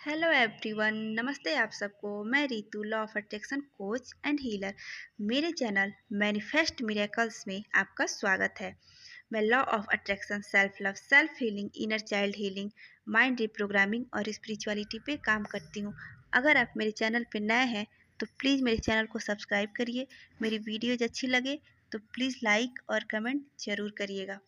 Hello everyone, नमस्ते आप सबको। मैं Ritu, law of attraction coach and healer. मेरे चैनल मैनिफेस्ट मिरेकल्स में आपका स्वागत है। मैं law of attraction, self love, self healing, inner child healing, mind reprogramming और स्पिरिचुअलिटी पे काम करती हूँ। अगर आप मेरे चैनल पे नए हैं तो प्लीज़ मेरे चैनल को सब्सक्राइब करिए। मेरी वीडियोज अच्छी लगे तो प्लीज़ लाइक और कमेंट ज़रूर करिएगा।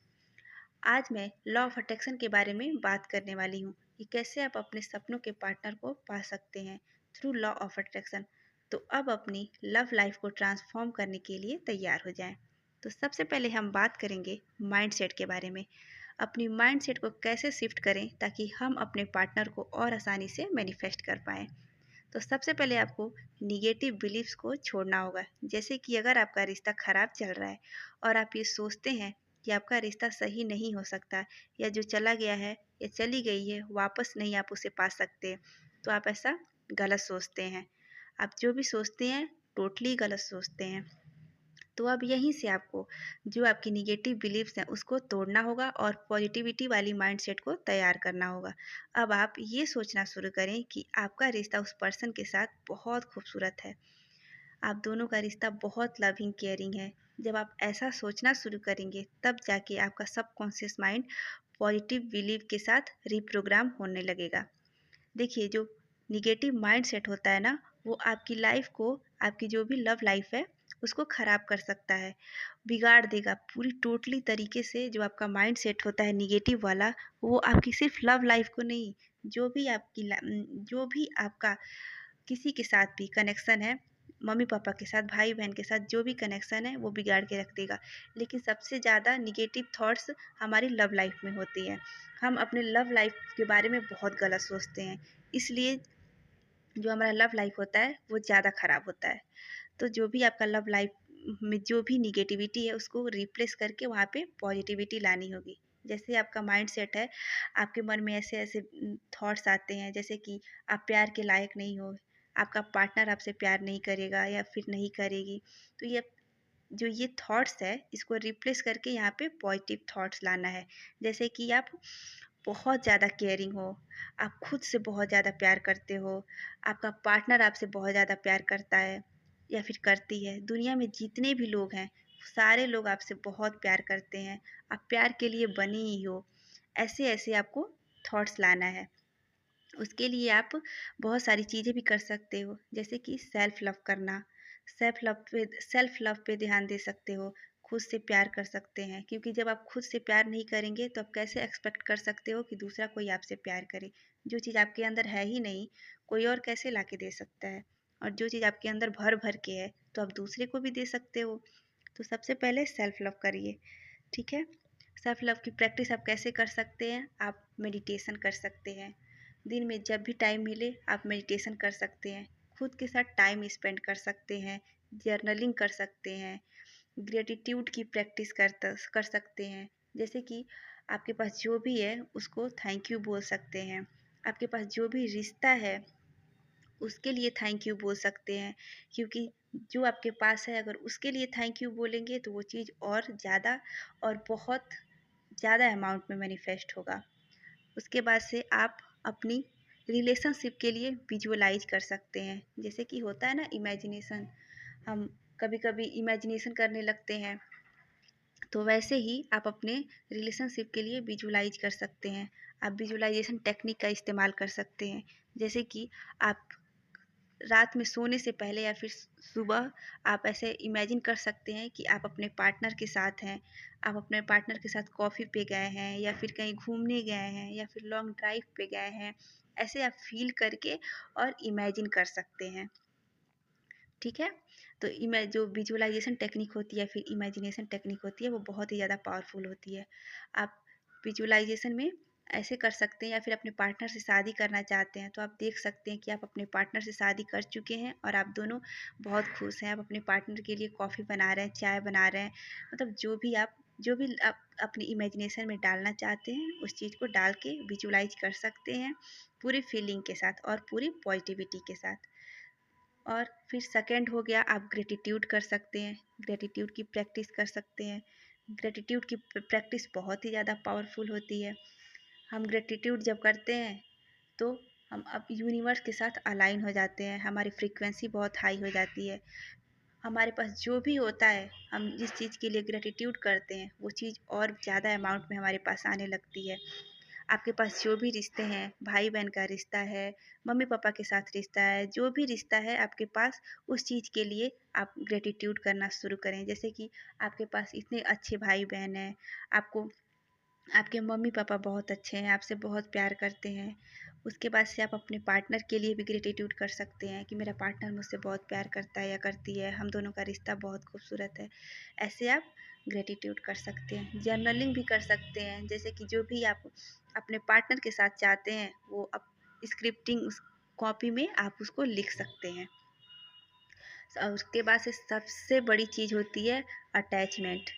आज मैं लॉ ऑफ अट्रैक्शन के बारे में बात करने वाली हूँ कि कैसे आप अपने सपनों के पार्टनर को पा सकते हैं थ्रू लॉ ऑफ अट्रैक्शन। तो अब अपनी लव लाइफ को ट्रांसफॉर्म करने के लिए तैयार हो जाएं। तो सबसे पहले हम बात करेंगे माइंडसेट के बारे में। अपनी माइंडसेट को कैसे शिफ्ट करें ताकि हम अपने पार्टनर को और आसानी से मैनिफेस्ट कर पाएँ। तो सबसे पहले आपको निगेटिव बिलीव्स को छोड़ना होगा। जैसे कि अगर आपका रिश्ता ख़राब चल रहा है और आप ये सोचते हैं कि आपका रिश्ता सही नहीं हो सकता, या जो चला गया है या चली गई है वापस नहीं आप उसे पा सकते, तो आप ऐसा गलत सोचते हैं। आप जो भी सोचते हैं टोटली गलत सोचते हैं। तो अब यहीं से आपको जो आपकी निगेटिव बिलीव्स हैं उसको तोड़ना होगा और पॉजिटिविटी वाली माइंडसेट को तैयार करना होगा। अब आप ये सोचना शुरू करें कि आपका रिश्ता उस पर्सन के साथ बहुत खूबसूरत है। आप दोनों का रिश्ता बहुत लविंग केयरिंग है। जब आप ऐसा सोचना शुरू करेंगे तब जाके आपका सबकॉन्शियस माइंड पॉजिटिव बिलीव के साथ रिप्रोग्राम होने लगेगा। देखिए, जो निगेटिव माइंडसेट होता है ना, वो आपकी लाइफ को, आपकी जो भी लव लाइफ है उसको ख़राब कर सकता है, बिगाड़ देगा पूरी टोटली तरीके से। जो आपका माइंडसेट होता है निगेटिव वाला, वो आपकी सिर्फ लव लाइफ को नहीं, जो भी जो भी आपका किसी के साथ भी कनेक्शन है, मम्मी पापा के साथ, भाई बहन के साथ जो भी कनेक्शन है वो बिगाड़ के रख देगा। लेकिन सबसे ज़्यादा निगेटिव थॉट्स हमारी लव लाइफ में होती हैं। हम अपने लव लाइफ के बारे में बहुत गलत सोचते हैं, इसलिए जो हमारा लव लाइफ होता है वो ज़्यादा ख़राब होता है। तो जो भी आपका लव लाइफ में जो भी निगेटिविटी है उसको रिप्लेस करके वहाँ पे पॉजिटिविटी लानी होगी। जैसे आपका माइंडसेट है, आपके मन में ऐसे ऐसे थॉट्स आते हैं जैसे कि आप प्यार के लायक नहीं हो, आपका पार्टनर आपसे प्यार नहीं करेगा या फिर नहीं करेगी। तो ये थॉट्स है इसको रिप्लेस करके यहाँ पे पॉजिटिव थॉट्स लाना है। जैसे कि आप बहुत ज़्यादा केयरिंग हो, आप खुद से बहुत ज़्यादा प्यार करते हो, आपका पार्टनर आपसे बहुत ज़्यादा प्यार करता है या फिर करती है। दुनिया में जितने भी लोग हैं सारे लोग आपसे बहुत प्यार करते हैं, आप प्यार के लिए बनी ही हो। ऐसे ऐसे आपको थॉट्स लाना है। उसके लिए आप बहुत सारी चीज़ें भी कर सकते हो, जैसे कि सेल्फ लव करना। सेल्फ लव पे ध्यान दे सकते हो, खुद से प्यार कर सकते हैं, क्योंकि जब आप खुद से प्यार नहीं करेंगे तो आप कैसे एक्सपेक्ट कर सकते हो कि दूसरा कोई आपसे प्यार करे। जो चीज़ आपके अंदर है ही नहीं, कोई और कैसे ला के दे सकता है। और जो चीज़ आपके अंदर भर भर के है तो आप दूसरे को भी दे सकते हो। तो सबसे पहले सेल्फ लव करिए, ठीक है। सेल्फ लव की प्रैक्टिस आप कैसे कर सकते हैं? आप मेडिटेशन कर सकते हैं। दिन में जब भी टाइम मिले आप मेडिटेशन कर सकते हैं, खुद के साथ टाइम स्पेंड कर सकते हैं, जर्नलिंग कर सकते हैं, ग्रेटिट्यूड की प्रैक्टिस कर सकते हैं। जैसे कि आपके पास जो भी है उसको थैंक यू बोल सकते हैं। आपके पास जो भी रिश्ता है उसके लिए थैंक यू बोल सकते हैं, क्योंकि जो आपके पास है अगर उसके लिए थैंक यू बोलेंगे तो वो चीज़ और ज़्यादा और बहुत ज़्यादा अमाउंट में मैनिफेस्ट होगा। उसके बाद से आप अपनी रिलेशनशिप के लिए विजुअलाइज कर सकते हैं। जैसे कि होता है ना इमेजिनेशन, हम कभी कभी इमेजिनेशन करने लगते हैं, तो वैसे ही आप अपने रिलेशनशिप के लिए विजुअलाइज कर सकते हैं। आप विजुअलाइजेशन टेक्निक का इस्तेमाल कर सकते हैं। जैसे कि आप रात में सोने से पहले या फिर सुबह आप ऐसे इमेजिन कर सकते हैं कि आप अपने पार्टनर के साथ हैं, आप अपने पार्टनर के साथ कॉफ़ी पे गए हैं या फिर कहीं घूमने गए हैं या फिर लॉन्ग ड्राइव पे गए हैं। ऐसे आप फील करके और इमेजिन कर सकते हैं, ठीक है। तो जो विजुअलाइजेशन टेक्निक होती है फिर इमेजिनेशन टेक्निक होती है वो बहुत ही ज़्यादा पावरफुल होती है। आप विजुअलाइजेशन में ऐसे कर सकते हैं, या फिर अपने पार्टनर से शादी करना चाहते हैं तो आप देख सकते हैं कि आप अपने पार्टनर से शादी कर चुके हैं और आप दोनों बहुत खुश हैं। आप अपने पार्टनर के लिए कॉफ़ी बना रहे हैं, चाय बना रहे हैं, मतलब जो भी आप अपनी इमेजिनेशन में डालना चाहते हैं उस चीज़ को डाल के विजुअलाइज कर सकते हैं पूरी फीलिंग के साथ और पूरी पॉजिटिविटी के साथ। और फिर सेकंड हो गया, आप ग्रेटिट्यूड कर सकते हैं, ग्रेटिट्यूड की प्रैक्टिस कर सकते हैं। ग्रेटिट्यूड की प्रैक्टिस बहुत ही ज़्यादा पावरफुल होती है। हम ग्रेटिट्यूड जब करते हैं तो हम अब यूनिवर्स के साथ अलाइन हो जाते हैं, हमारी फ्रीक्वेंसी बहुत हाई हो जाती है। हमारे पास जो भी होता है, हम जिस चीज़ के लिए ग्रेटिट्यूड करते हैं वो चीज़ और ज़्यादा अमाउंट में हमारे पास आने लगती है। आपके पास जो भी रिश्ते हैं, भाई बहन का रिश्ता है, मम्मी पापा के साथ रिश्ता है, जो भी रिश्ता है आपके पास, उस चीज़ के लिए आप ग्रेटिट्यूड करना शुरू करें। जैसे कि आपके पास इतने अच्छे भाई बहन हैं, आपको आपके मम्मी पापा बहुत अच्छे हैं, आपसे बहुत प्यार करते हैं। उसके बाद से आप अपने पार्टनर के लिए भी ग्रेटिट्यूड कर सकते हैं कि मेरा पार्टनर मुझसे बहुत प्यार करता है या करती है, हम दोनों का रिश्ता बहुत खूबसूरत है। ऐसे आप ग्रेटिट्यूड कर सकते हैं। जर्नलिंग भी कर सकते हैं, जैसे कि जो भी आप अपने पार्टनर के साथ चाहते हैं वो आप स्क्रिप्टिंग उस कॉपी में आप उसको लिख सकते हैं। और उसके बाद से सबसे बड़ी चीज़ होती है अटैचमेंट,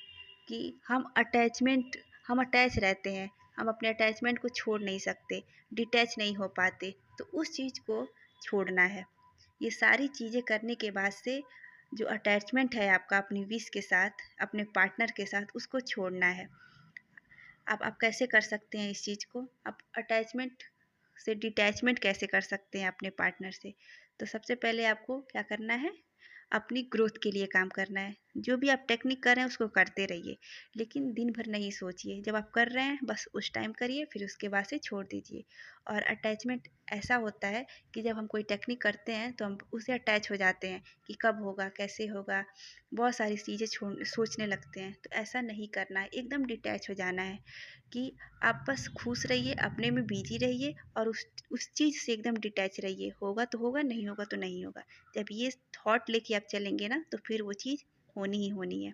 कि हम अटैच रहते हैं, हम अपने अटैचमेंट को छोड़ नहीं सकते, डिटैच नहीं हो पाते, तो उस चीज़ को छोड़ना है। ये सारी चीज़ें करने के बाद से जो अटैचमेंट है आपका अपनी विश के साथ, अपने पार्टनर के साथ, उसको छोड़ना है। आप कैसे कर सकते हैं इस चीज़ को? आप अटैचमेंट से डिटैचमेंट कैसे कर सकते हैं अपने पार्टनर से? तो सबसे पहले आपको क्या करना है, अपनी ग्रोथ के लिए काम करना है। जो भी आप टेक्निक कर रहे हैं उसको करते रहिए, लेकिन दिन भर नहीं सोचिए। जब आप कर रहे हैं बस उस टाइम करिए, फिर उसके बाद से छोड़ दीजिए। और अटैचमेंट ऐसा होता है कि जब हम कोई टेक्निक करते हैं तो हम उससे अटैच हो जाते हैं कि कब होगा, कैसे होगा, बहुत सारी चीज़ें छोड़ सोचने लगते हैं। तो ऐसा नहीं करना है, एकदम डिटैच हो जाना है कि आप बस खुश रहिए, अपने में बिजी रहिए और उस चीज़ से एकदम डिटैच रहिए। होगा तो होगा, नहीं होगा तो नहीं होगा। जब ये थॉट लेके आप चलेंगे ना तो फिर वो चीज़ होनी ही होनी है।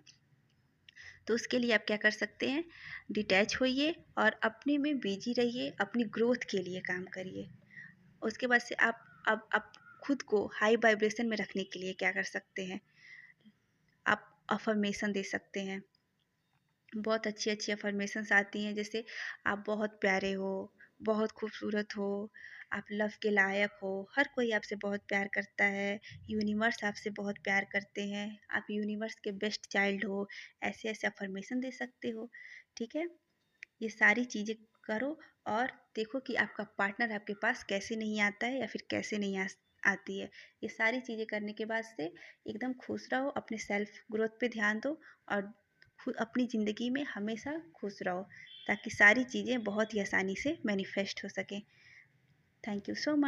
तो उसके लिए आप क्या कर सकते हैं, डिटैच होइए और अपने में बिजी रहिए, अपनी ग्रोथ के लिए काम करिए। उसके बाद से आप खुद को हाई वाइब्रेशन में रखने के लिए क्या कर सकते हैं, आप अफर्मेशन दे सकते हैं। बहुत अच्छी अच्छी अफर्मेशंस आती हैं, जैसे आप बहुत प्यारे हो, बहुत खूबसूरत हो, आप लव के लायक हो, हर कोई आपसे बहुत प्यार करता है, यूनिवर्स आपसे बहुत प्यार करते हैं, आप यूनिवर्स के बेस्ट चाइल्ड हो। ऐसे ऐसे अफर्मेशन दे सकते हो। ठीक है, ये सारी चीज़ें करो और देखो कि आपका पार्टनर आपके पास कैसे नहीं आता है या फिर कैसे नहीं आती है। ये सारी चीज़ें करने के बाद से एकदम खुश रहो, अपने सेल्फ ग्रोथ पे ध्यान दो और खुद अपनी ज़िंदगी में हमेशा खुश रहो, ताकि सारी चीज़ें बहुत ही आसानी से मैनिफेस्ट हो सकें। Thank you so much.